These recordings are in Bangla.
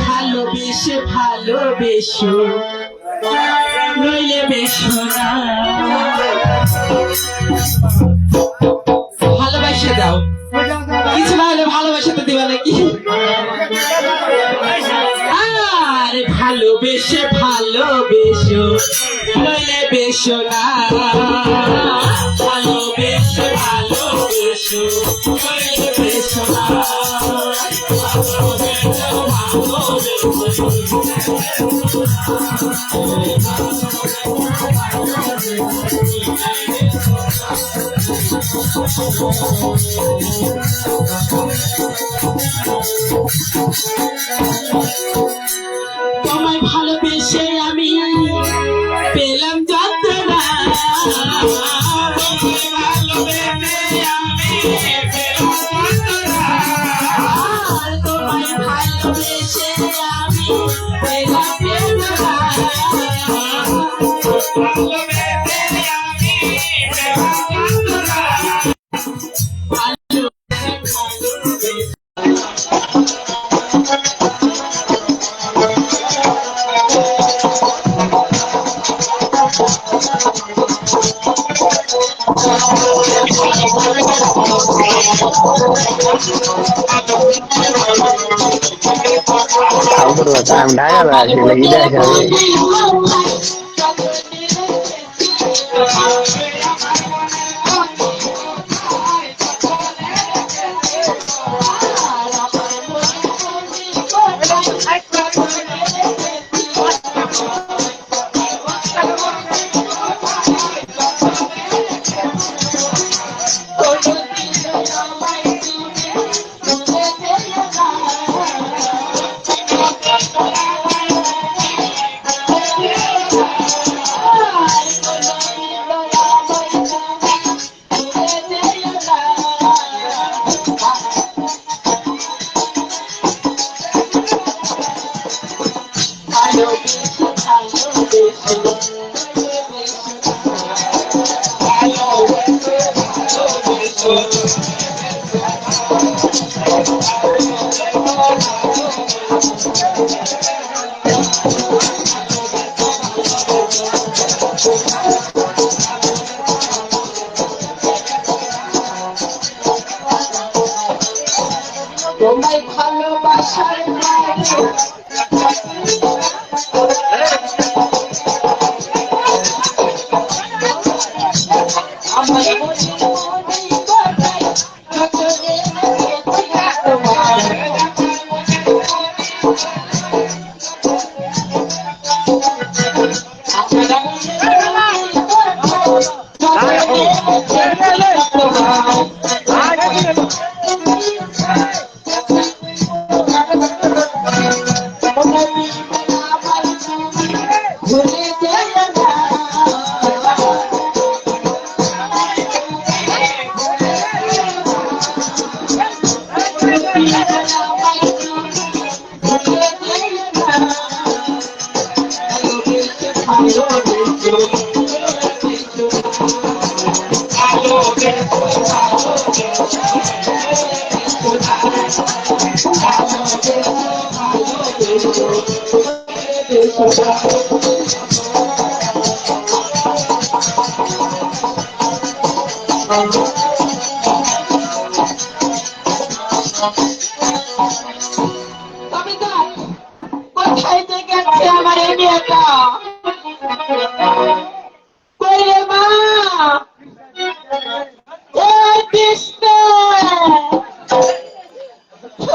ভালোবেসে ভালোবেসো নইলে বেশো না, ভালোবাসে দাও কিছু না হলে ভালোবাসে তো দিবা নাকি? আর ভালোবেসে ভালোবেসো নইলে বেশো না, ভালোবেসে ভালোবেসো নইলে বেশো না। তোমায় ভালোবেসে আমি পেলাম যন্ত্রণা, তোমায় ভালোবেসে আমি পেলাম যন্ত্রণা। I'm tired of তোমায় ভালোবাসার কোথায় গেছে আমার এই মেয়েটা? কই রে মা? কৃষ্ণ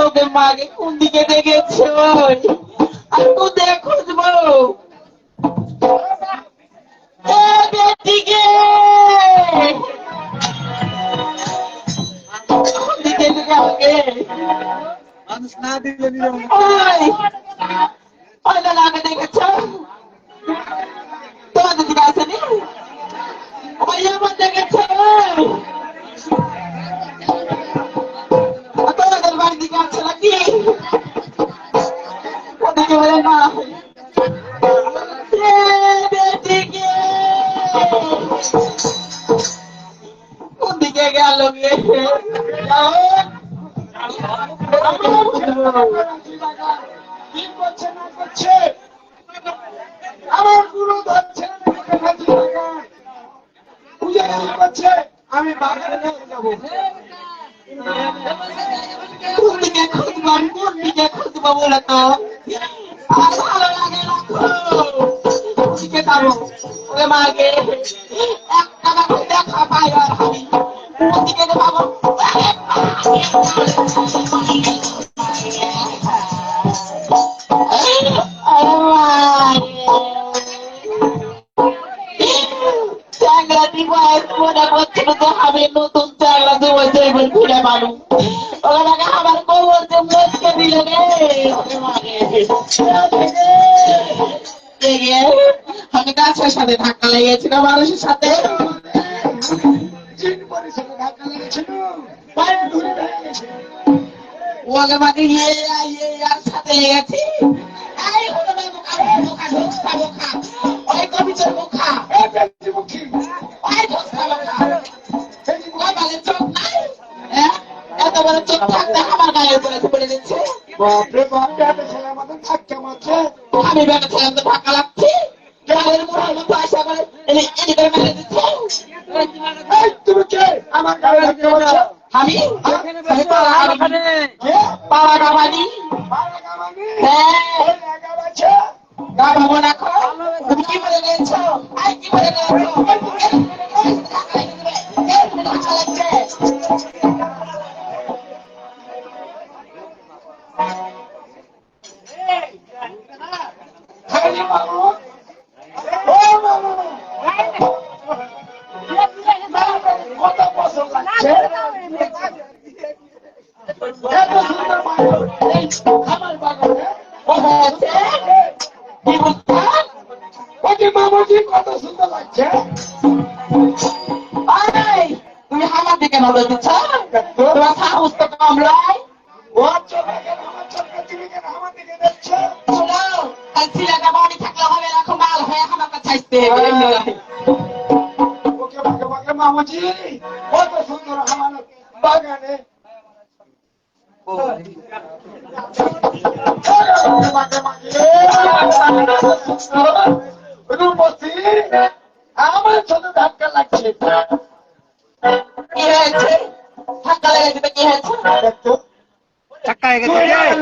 ওকে মাকে কোন দিকে দেখেছো আর কোথায় খুঁজবো বেটিকে কোন দিকে আমাকে মানুষ না দিলে নিরব ওই ওই দাদাকে দেখেছো তোমাদের দিকে আসেনি ওই আমার দেখেছো তোমাদের বাড়ির দিকে আছে নাকি ওদিকে বলে না বেটিকে কোন দিকে গেল গিয়ে কি করছে না করছে আমার গুরু ধরছে পূজা কি করছে আমি বাগানে নিয়ে যাবো কোন দিকে খুঁজবো বলে তো আর ভালো লাগে না কোন দিকে যাবো ওরে মাকে একটা দেখা পাই আর আমি কোন দিকে যাবো চাংলা দিব মনে করছিল যে আমি নতুন চাংলা দিব যাইবেন ঘুরে মানুষ ওখানে আমার কবর যে মজকে দিল রে আমি গাছের সাথে ধাক্কা লেগেছিলাম মানুষের সাথে ধাক্কা লেগেছিল পায়ে ধরে গেছে ওকে মাকে সাথে লেগেছি ওই কবিতার মুখা ওই ঢোসকা মুখা ওই বলে চোখ নাই এত বড় চোখ থাকতে আমার গায়ের উপরে পড়ে দিচ্ছে বাপরে বাপরে এত ছেলের মতন ধাক্কা মারছে আমি ভেবেছিলাম তো ধাক্কা লাগছে গায়ের মুড়ার মতো আশা করে এদিকে মেরে দিচ্ছে তুমি কে আমার গায়ে ধাক্কা মারছো আমি পাড়া গাবানি হ্যাঁ গাবাবো না তুমি কি বলে গেছো কি বলে কত বছর লাগছে এত সুন্দর আমার বাগানে মামাজি কত সুন্দর লাগছে তুমি আমার দিকে নজর দিচ্ছ তোমার সাহস তো কম নয় ওর চোখে কেন আমার চোখে তুমি কেন আমার দিকে দেখছো ছেলেটা বাড়ি থাকলে হবে এরকম মাল হয়ে আমার কাছে আসতে ওকে বাকে বাকে মামাজি কত সুন্দর আমার বাগানে আমার ছোট ধাক্কা লাগছে কি হয়েছে ধাক্কা লেগেছে কি হয়েছে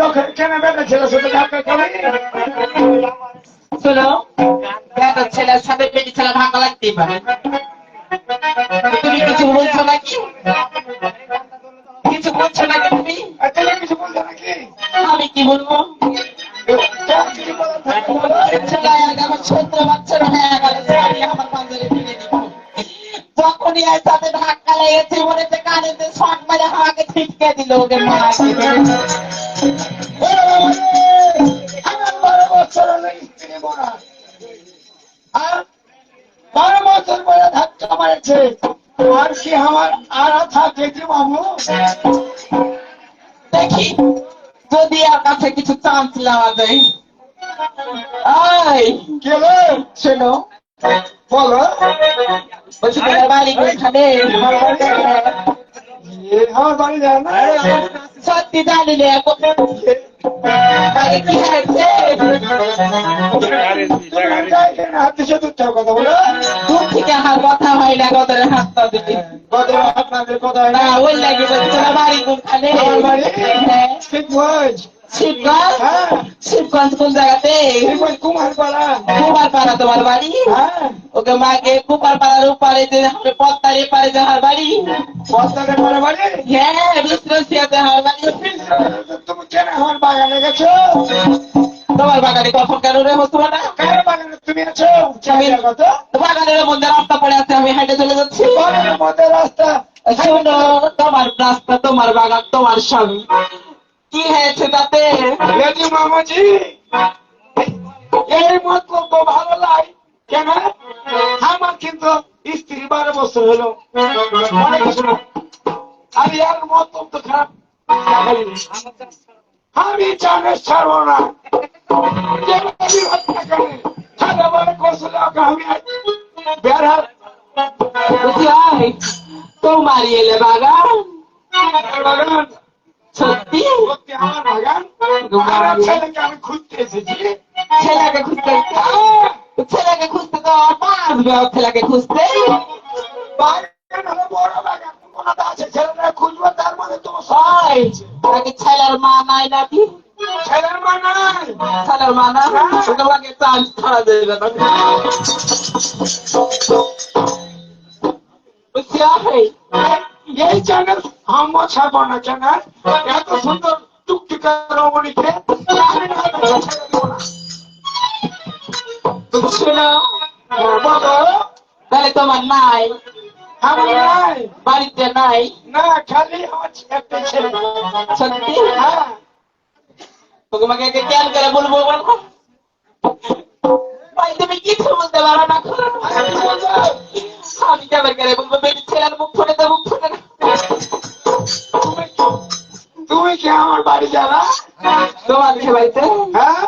লোকের কেন বেটা ছেলে ছোট ধাক্কা করে শোনো একটা ছেলের সাথে বেটি ছেলে ধাক্কা লাগতেই পারে তুমি কিছু বলছো নাকি কিছু বলছো নাকি তুমি কিছু বলছো নাকি আমি কি বলবো আমার ছোট বাচ্চারা হয়ে গেল আমি আমার পাঞ্জারে ফিরে দিব যখনই আর তাতে ধাক্কা লেগেছে মনে হচ্ছে কানেতে শট মারে আমাকে ছিটকে দিল ওকে মা আমার 12 বছর হলো স্ত্রী মরা আর 12 বছর পরে ধাক্কা মারেছে আর কি আমার আর থাকে কি মামু দেখি যদি আর কাছে কিছু চান্স নেওয়া যায় গেল শোনো বলো বলছি তোমার বাড়ি কোনখানে আমার বাড়ি যায় না সত্যি জানি না কি হয়েছে হাতে সে দুধ কথা বলো দূর থেকে আমার কথা হয় না গদরে হাতটা দিতে আপনাদের কথা হয় না না ওই লাগে বলছি তোমার বাড়ি কোনখানে আমার বাড়ি হ্যাঁ ঠিক বয়স শিবগঞ্জ হ্যাঁ শিবগঞ্জ কোন জায়গাতে? কুমারপাড়া। কুমারপাড়া তোমার বাড়ি? হ্যাঁ ওকে মাকে কুমারপাড়ার উপারে যে হবে পদ্মার এপারে যাওয়ার বাড়ি। পদ্মারে পাড়া বাড়ি। হ্যাঁ বিশ্রাম আমার বাড়ি। তুমি কেন আমার বাগানে গেছো? তোমার বাগানে কখন কেন রে হতো না? কার বাগানে তুমি আছো? কত বাগানের মধ্যে রাস্তা পড়ে আছে, আমি হেঁটে চলে যাচ্ছি। বাগানের মধ্যে রাস্তা। শোনো, তোমার রাস্তা তোমার বাগান তোমার স্বামী, কি হয়েছে তাতে? লেডি মামাজি, এই মতলব ভালো লাগে কেন? আমার কিন্তু স্ত্রী 12 বছর হলো, অনেক শোনো, আর এর মতলব তো খারাপ। আমি জানে ছাড়ব না, বেড়ার তোমার এলে বাগান বাগান সত্যি? সত্যি আমার বাগান। আমার ছেলেকে আমি খুঁজতে এসেছি। ছেলেকে খুঁজতে? ছেলেকে খুঁজতে তো আসবে, ছেলেকে খুঁজতে। বাগান হলো বড় বাগান, কোনটা আছে ছেলেরা খুঁজবো, তার মানে তোমার হয় নাকি ছেলের মা নাই নাকি? ছেলের মা নাই। ছেলের মা না, তোমাকে চান্স ছাড়া দেবে না। এই চ্যানেল আমার ছাড়বো না কেন? এত সুন্দর টুকটুকা রমণীকে আমি না ছেড়ে দেবো না। শোনো বলো, তাহলে তোমার নাই? আমার নাই, বাড়িতে নাই? না খালি আমার একটা ছেলে। সত্যি? হ্যাঁ তোমাকে কেন করে বলবো বলো? ভাই তুমি কিছু বলতে পারো না। আমি কেমন করে বলবো? বেটি ছেলের মুখ ফুটে তো মুখ ফুটে না। তুমি কি আমার বাড়ি যাবা? তোমাকে বাড়িতে? হ্যাঁ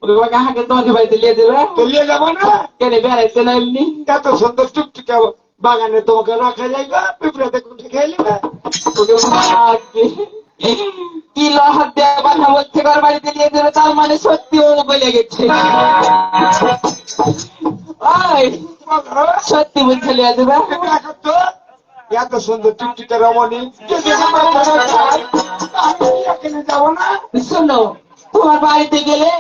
তোমাকে আগে তোমাকে বাড়িতে নিয়ে দেবে? তো নিয়ে যাবো না? কেন বেড়াইতে না এমনি? এত সুন্দর টুকটুকা বাগানে তোমাকে রাখা যাইবে, পিঁপড়াতে কুটে খেয়ে নেবে। কি লহার দেওয়া কথা বলছে, ঘর বাড়িতে নিয়ে দেবে, তার মানে সত্যি ও বলে গেছে। সত্যি বলছে নিয়ে দেবে? দেখো তো, এত সুন্দর টুকটুকা রমণী যদি আমার ঘরে যায়, আমি এখানে যাবো না? শোনো, তোমার বাড়িতে গেলে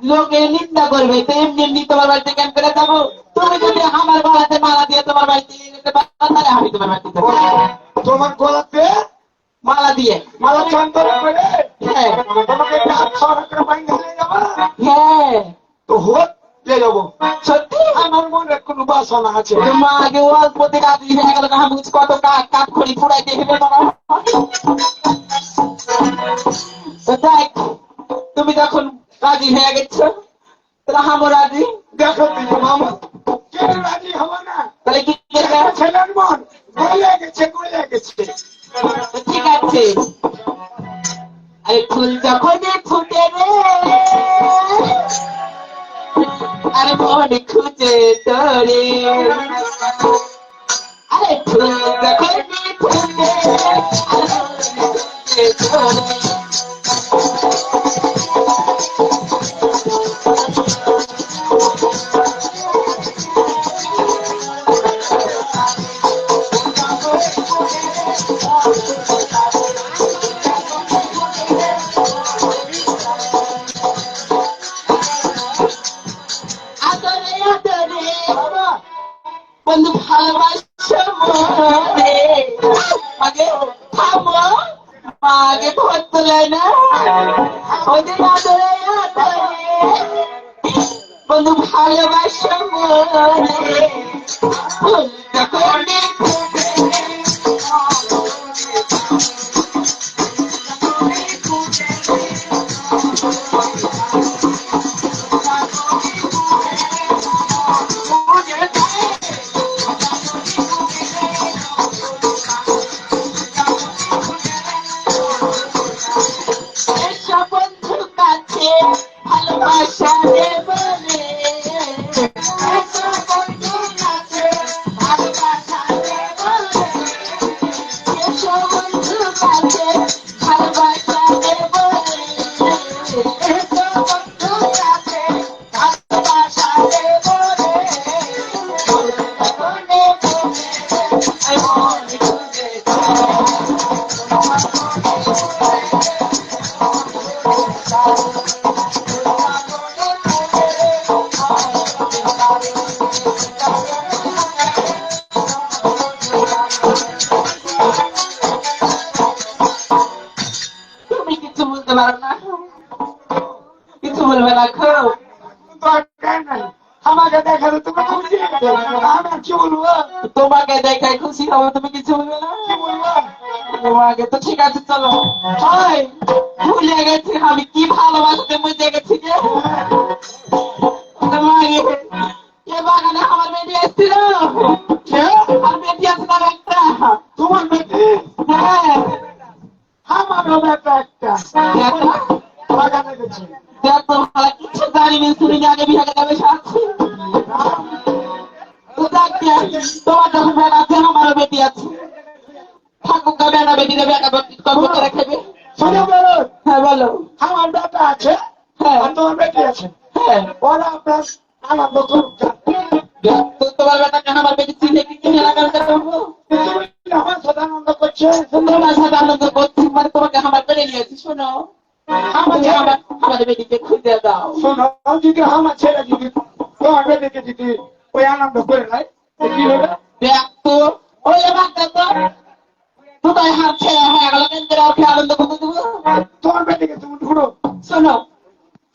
লোকে নিন্দা করবে, তো এমনি এমনি তোমার বাড়িতে কেন করে যাবো? তুমি যদি আমার গলাতে মালা দিয়ে তোমার বাড়িতে নিয়ে যেতে পারো, তাহলে আমি তোমার বাড়িতে যাবো। তোমার গলাতে মালা দিয়ে? মালা চন্দন করে হ্যাঁ তোমাকে কাজ ছড়া করে বাইন্ধে নিয়ে যাবা? হ্যাঁ। তো হোক, নিয়ে যাবো। সত্যি? আমার মনে কোনো বাসনা আছে। মা আগে অল্পতে কাজই হয়ে গেল না, আমি কত কাঠ খড়ি ফুড়াইতে হেবে বাবা। তো দেখ, তুমি যখন রাজি হয়ে গেছো, তাহলে হামো রাজি। দেখো তুমি মামা, কেন রাজি হবো না? তাহলে কি করবে? ছেলের মন গলে গেছে, গলে গেছে। ঠিক আছে, আরে ফুল যখন ফুটে রে, আরে মন খুঁজে তোরে, আরে ফুল যখন ফুটে, আরে মন খুঁজে তোরে। আদরে আদরে বন্ধু ভালোবাসা মনে, আগে থামো, আগে ভোট তোলে না, ওদের আদরে আদরে বন্ধু ভালোবাসা মনে, যখন এসব বন্ধুর কাছে ভালোবাসা দেবনে, এসব বন্ধুর কাছে ভালোবাসা দেব। আমার কি বলবো? তোমাকে দেখে খুশি হবো, তুমি কিছু বলবে না? কি বলবো? তোমাকে তো ঠিক আছে, চলো। হয় ভুলে গেছি আমি কি ভালোবাসতে বুঝে গেছি যে তোমাকে এ বাগানে আমার বেটি এসেছিল, কে? আর বেটি আছে তার একটা। তোমার বেটি? হ্যাঁ, আমারও বেটা একটা দেখো বাগানে গেছে। দেখো ভালো কিছু জানিনি শুনিনি, আগে বিহারে যাবে সাথে। তো দেখবে তোমার যখন বেটা আছে আমারও বেটি আছে, থাকুক গা বেটা বেটিরে বেটা বেটি কর্ম করে খেবে। শোনো বলো, হ্যাঁ বলো। আমার বেটা আছে হ্যাঁ আর তোমার বেটি আছে, হ্যাঁ, ওরা আপনার আনন্দ করুক। তো তোমার বেটাকে আমার বেটি চিনে কি চিনে না কারণ করবো? তুমি আমার সাথে আনন্দ করছে, তোমার সাথে আনন্দ করছি মানে তোমাকে আমার পেরে নিয়েছি। শোনো, আমাকে আমার বেটিকে খুঁজে দাও। শোনো, যদি আমার ছেলে যদি তোমার বেটিকে যদি ওই আনন্দ করে নাই কি হবে? দেখ তো ওই বাচ্চা তো কোথায় হাত ছেড়ে হয়ে গেল, কিন্তু ওকে আনন্দ করতে দেবো? তোমার বেটিকে তুমি ঢুড়ো। শোনো,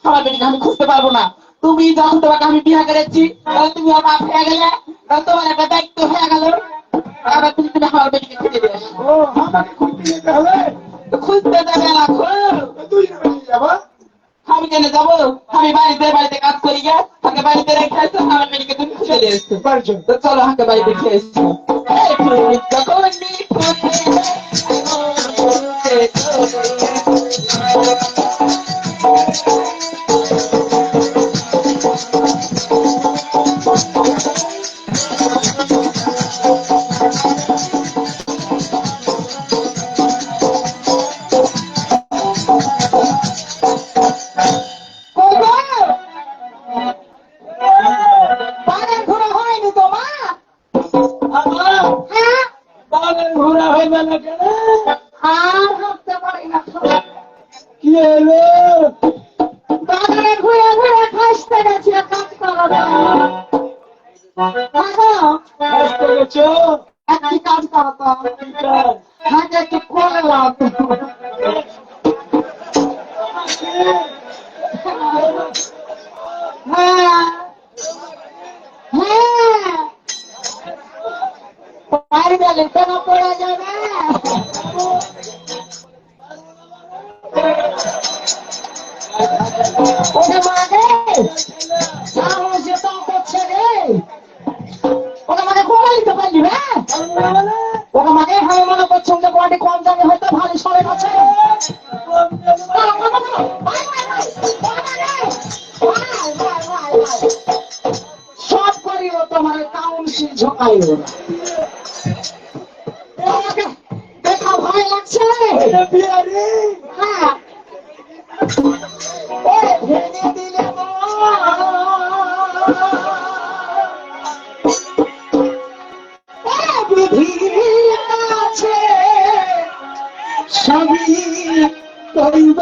আমার বেটিকে আমি খুঁজতে পারবো না। তুমি যখন তোমাকে আমি বিয়ে করেছি তাহলে তুমি আমার বাপ হয়ে গেলে, তাহলে তোমার একটা দায়িত্ব হয়ে গেল, আবার তুমি তুমি আমার বেটিকে খুঁজে দিয়ে আসো। ও আমাকে খুঁজতে যেতে হবে? তো খুঁজতে দেবে রাখো। দুই বেটি যাবো। আমি কেন যাবো? আমি বাড়িতে বাড়িতে কাজ করি গে, তাকে বাড়িতে রেখে আসো, আমার মেয়েকে তুমি খুঁজে দিয়ে এসছো। বাড়ি চল। তো চলো হাঁকে বাড়িতে খেয়ে এসছো। এই ফুল তখনই বাগান ঘোরা হয়নি তোমার? আমার হ্যাঁ, বাগান ঘোরা হইবে না কেন? আর হাঁটতে পারি না। কি হলো? বাগানে ঘুরে ঘুরে খাসতে গেছি, কাজ করা যায়। আসতে গেছো? একটি কাজ করো তো, হাতে একটু করে দাও তো। হ্যাঁ হ্যাঁ, পারি গেলে কেন পড়ে যাবে? ওকে মারে সাহসে তো করছে রে, ওকে মানে কোথায় দিতে পারলি? হ্যাঁ ওকে মানে ভালো মনে করছে যে বডি কম দামে হয়তো ভালো সরে গেছে। সব করিও তোমার কাউন্সিল ঝোঁকাইও না। তোমাকে দেখা ভয় লাগছে? এটা বিয়ারি। হ্যাঁ, ও ভেঙে দিলে বিধির কাছে সবই করিব,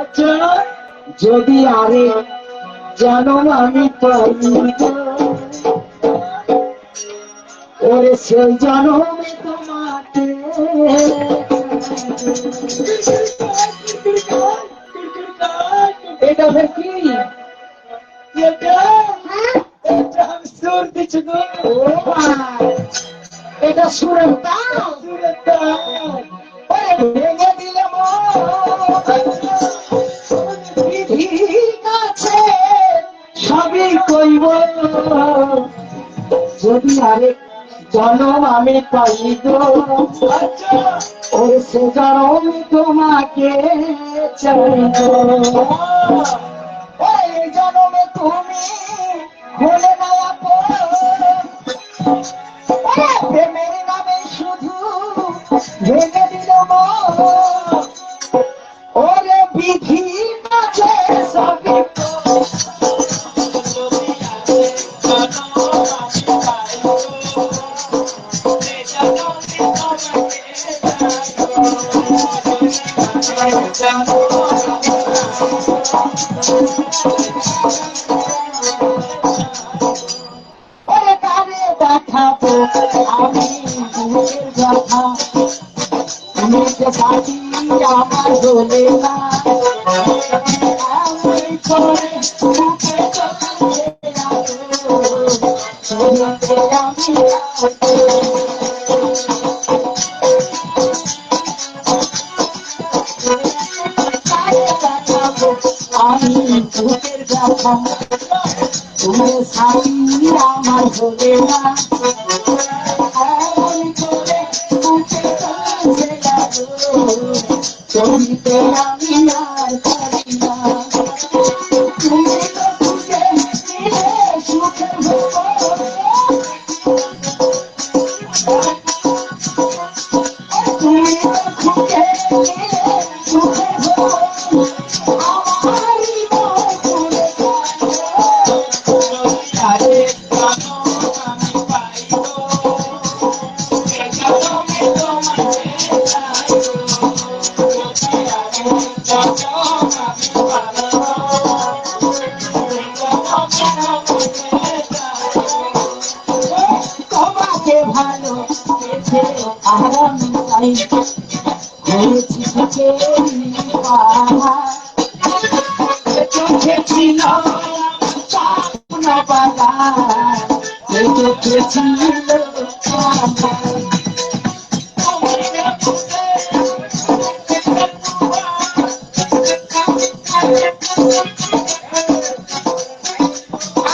আচ্ছা যদি আরে জানো আমি পাইব, ওরে সেই জনমে তোমাকে। এটা ফের কি? এটা হ্যাঁ? এটা আমি সুর দিচ্ছি গো। ও ভাই, এটা সুরের তাল। সুরের তাল। ওরে ভেঙে দিলে বিধির কাছে সবই কইব, যদি আরেক জনম আমি পাইব, আচ্ছা ওরে সে জনম তোমাকে চাইব। ওই জনমে তুমি ভুলে না আপন, ওরে প্রেমের নামে শুধু ভেঙে দিল মন, ওরে বিধি কাছে সবই ওরে কারে দেখাবো আমি নিজের ব্যথা, নিজে সাথী আমার দোলে না, আমি করে বুকে চলে আমি চোখের ব্যথা তুমি সাথী আমার হবে না এমন করে বুকে কাছে লাগো চলতে আমি আর পারি না তুমি তো খুঁজে দিলে সুখের ভোর তুমি তো খুঁজে দিলে সুখের ভোর আমারই মনে আরে জানো আমি পাইব তুমি তোমাকে চাইব জানো আমি ভালো তোমাকে ভালো আর আমি চাই হয়েছি থেকে চোখে ছিল চাপনা বাগান চোখে ছিল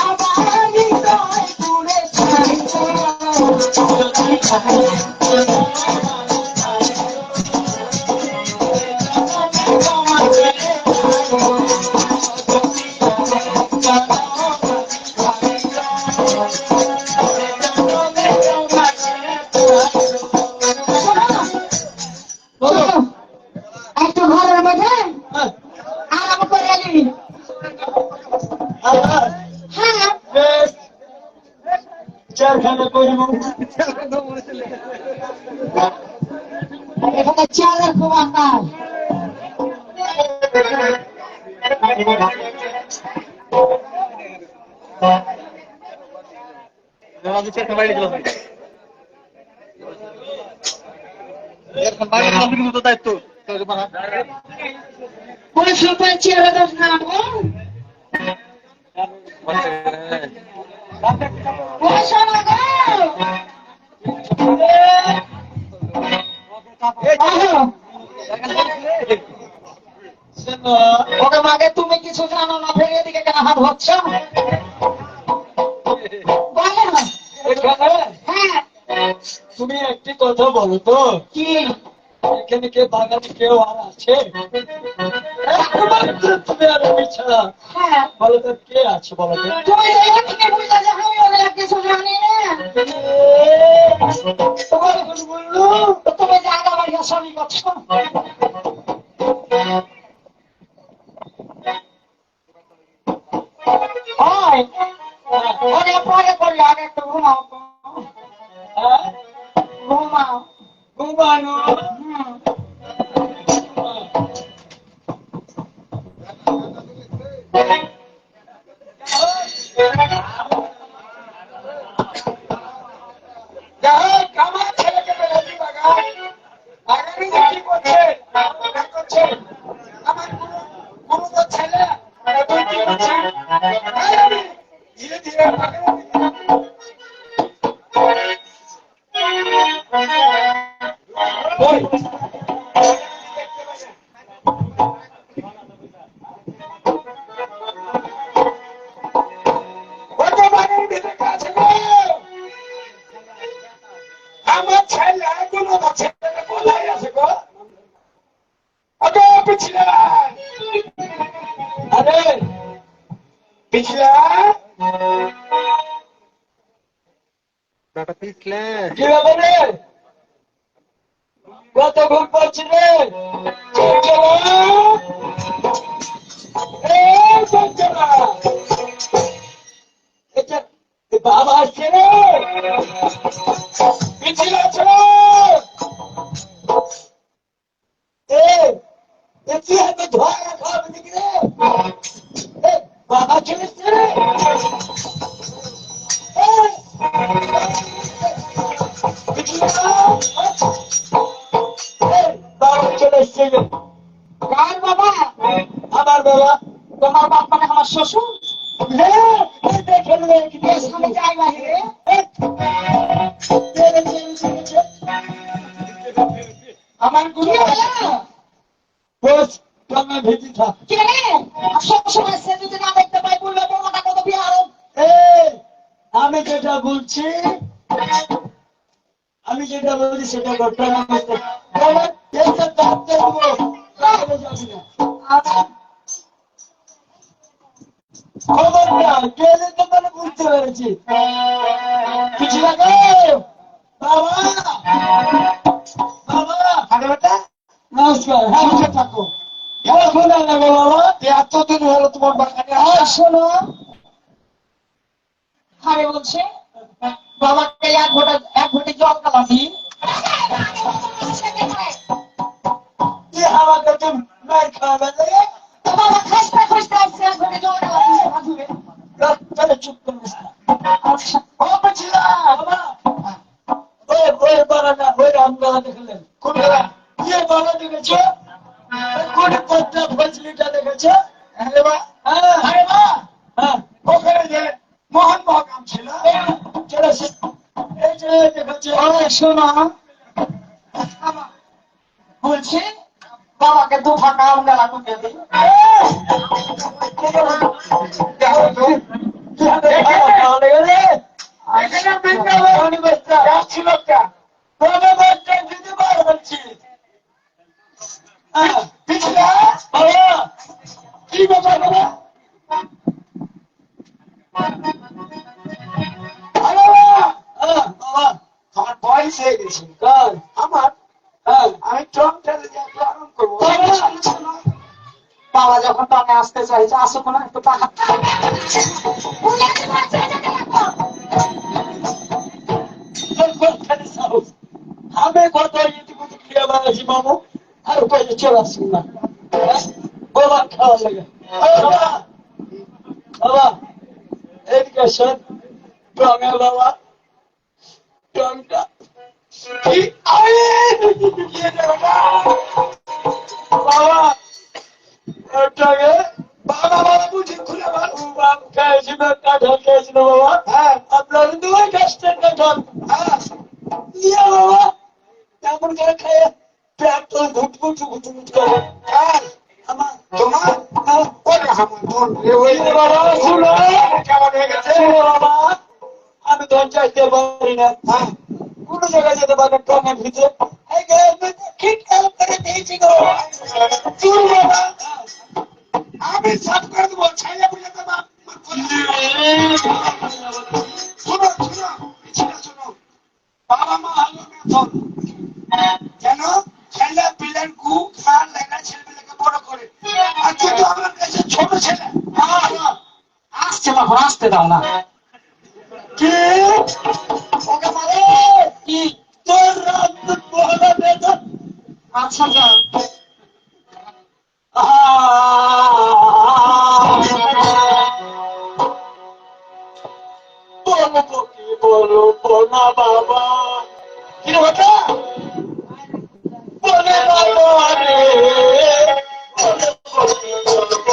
আমার হৃদয় পুড়ে একটু ঘরের মধ্যে আরাম করে এলি হ্যাঁ চারখানা করবো এখানে চেয়ারের কুমার নাই দায়িত্ব কোন সময় চেয়ারে দোষ না কোন সময় ওকে মাকে তুমি কিছু জানো না ফের এদিকে কেন হাত হচ্ছ বলো হ্যাঁ তুমি একটি কথা বলো তো কি এখানে কে বাগানে কেউ আর আছে একমাত্র তুমি আর আমি ছাড়া হ্যাঁ বলো তো কে আছে বলো তো তুমি জায়গা থেকে বুঝলে যে আমি ওদের কিছু জানি না তোমার এখন বললো তো তুমি জায়গা বাড়িয়া সবই করছো হয় অনেক পরে করলে আগে একটু ঘুমাও তো। ঘুমাও ঘুমানো আমার ছেলেকে বেড়াচ্ছি বাগান বাগানে যে কি করছে করছে আমার কোনো তো ছেলে তুই কি করছিস ধীরে ধীরে বাগানের ভিতরে কাছে আমার ছেলে এখনো তো ছেলেটা কোথায় আছে গো পিছলা আরে পিছলা কি ব্যাপার রে কত ঘুম পাচ্ছি রে বাবা আসছে রে পিছলা ছিল কি হবে ধোয়া রাখা হবে নাকি রে বাবা চলেছে রে বাবা চলে এসছে কার বাবা আমার বাবা তোমার বাপ মানে আমার শ্বশুর দেখে বেশ আমি যাই বাহিরে আমার কি গুরু হলো? বস তুমি ভিজি থাক। কি রে? সবসময় সে যদি না দেখতে পাই বলবে বড়টা কত বিহার। এই, আমি যেটা বলছি আমি যেটা বলছি সেটা করতে হবে। তোমার পেটে ডাক্তার দেবো, তাহলে যাবি না। আচ্ছা খবরটা গেলে তো তাহলে বুঝতে পেরেছি। কিছু লাগে বাবা, বাবা আরে বেটা নমস্কার। হ্যাঁ সুখে থাকো। এখন আর লাগো বাবা, এতদিন হলো তোমার বাগানে। আর শোনো, আরে বলছে বাবাকে 1 ঘটি জল খাওয়াবি। কি আমাকে তুমি মার খাওয়াবে লাগে? তো বাবা খাসতে খাসতে আসছে 1 ঘটি জল খাওয়াবি। তাহলে চুপ করে বসে থাক। আচ্ছা ও বছিলা বাবা, ওই ওই বাগানে ওই আমগালা দেখলেন কোন জায়গা? ইয়ে বাবা দেখেছো? কোন পদ্মা ফজলিটা দেখেছো? আরে বাবা হ্যাঁ আরে বাবা হ্যাঁ, ওখানে যে মোহন বাগান ছিল চলে এসে এই যে দেখেছো? শোনো বলছি বাবাকে 2 ফাঁকা আম গালা টুকে দিই। দেখো তো এখানে বৃন্দাবন যাচ্ছিল কা পিছলা কি ব্যাপার বাবা? আরে বাবা আমার বয়স হয়ে গেছে। আমার আমি ট্রম ঠেলে দিয়ে একটু আরাম করবো। বাবা যখন টনে আসতে চাইছে আসো কোনো একটু টাকা আমি কত ইতিমধ্যে খেয়ে বেড়াচ্ছি বাবু, আর পয়সা চলে আসুন না বাবা খাওয়া লাগে। বাবা বাবা এদিকে শোন, টঙে বাবা টংটা কি আরে বাবা ওটাকে বাবা বাবা বুঝি খুলে বাবা খেয়েছিল কাঠল খেয়েছিল বাবা। হ্যাঁ আপনার দুই কাস্টের কাঠল। হ্যাঁ নিয়ে বাবা এমন করে খেয়ে পেট তো ঘুট ঘুট ঘুট ঘুট করে। হ্যাঁ আমার তোমার ওরে আমার বোন ওই বাবা শুনো কেমন হয়ে গেছে বাবা, আমি ধন চাইতে পারি না। হ্যাঁ কোন জায়গায় যেতে পারে টনের ভিতরে এই ঠিক খেয়াল করে দিয়েছি গো চুর বাবা। আমি সাফ করে দেবো ছাইয়া বুঝে দেবো। শুনো শুনো পিছনে শুনো, বাবা মা হলো মেথর কেন ছেলে পিলেন কু খান লেখা ছেলেপিলেকে বড় করে। আর যদি আমার কাছে ছোট ছেলে আসছে তখন আসতে দাও না। কি ওকে মারে কি তোর রাত বড় মেথর। আচ্ছা যা বলবো কি বলবো না বাবা। কি রে বাবা বলে বাবা রে বলবো কি বলবো